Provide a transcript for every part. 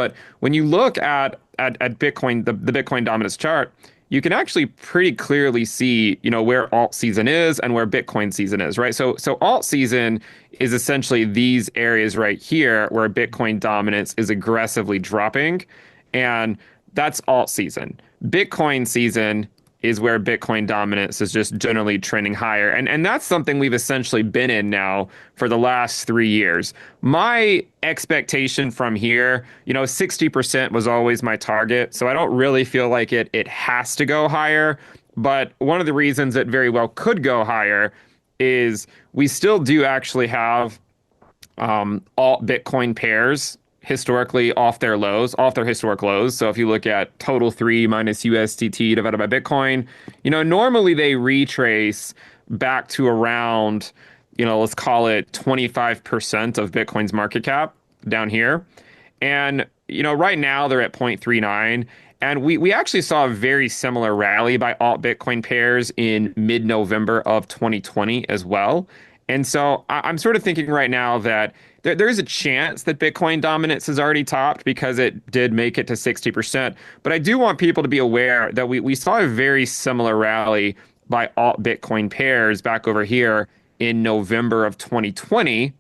But when you look at Bitcoin, the Bitcoin dominance chart, you can actually pretty clearly see, where alt season is and where Bitcoin season is, right? So alt season is essentially these areas right here where Bitcoin dominance is aggressively dropping, and that's alt season. Bitcoin season is where Bitcoin dominance is just generally trending higher. And that's something we've essentially been in now for the last 3 years. My expectation from here, 60% was always my target. So I don't really feel like it has to go higher. But one of the reasons it very well could go higher is we still do actually have alt Bitcoin pairs historically off their lows, off their historic lows. So if you look at total 3 minus USDT divided by Bitcoin, normally they retrace back to around, let's call it 25% of Bitcoin's market cap down here. And, right now they're at 0.39. And we actually saw a very similar rally by alt Bitcoin pairs in mid-November of 2020 as well. And so I'm sort of thinking right now that there's a chance that Bitcoin dominance has already topped because it did make it to 60%. But I do want people to be aware that we saw a very similar rally by alt Bitcoin pairs back over here in November of 2020.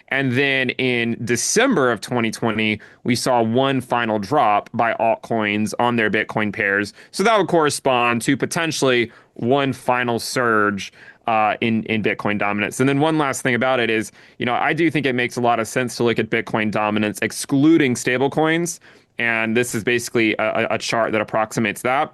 And then in December of 2020, we saw one final drop by altcoins on their Bitcoin pairs. So that would correspond to potentially one final surge in Bitcoin dominance. And then one last thing about it is, I do think it makes a lot of sense to look at Bitcoin dominance excluding stablecoins. And this is basically a chart that approximates that.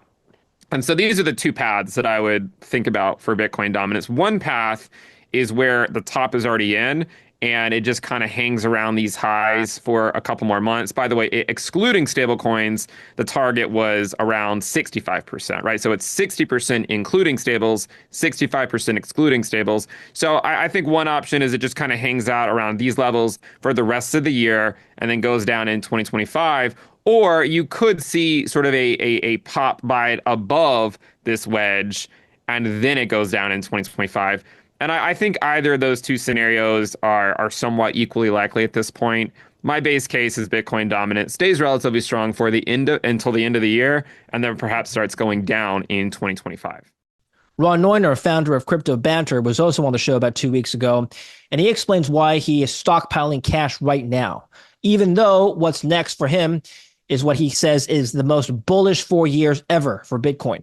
And so these are the two paths that I would think about for Bitcoin dominance. One path is where the top is already in, and it just kind of hangs around these highs for a couple more months. By the way, excluding stablecoins, the target was around 65%, right? So it's 60% including stables, 65% excluding stables. So I think one option is it just kind of hangs out around these levels for the rest of the year and then goes down in 2025. Or you could see sort of a pop by above this wedge, and then it goes down in 2025. And I think either of those two scenarios are somewhat equally likely at this point. My base case is Bitcoin dominance stays relatively strong for until the end of the year, and then perhaps starts going down in 2025. Ron Neuner, founder of Crypto Banter, was also on the show about 2 weeks ago, and he explains why he is stockpiling cash right now, even though what's next for him is what he says is the most bullish 4 years ever for Bitcoin.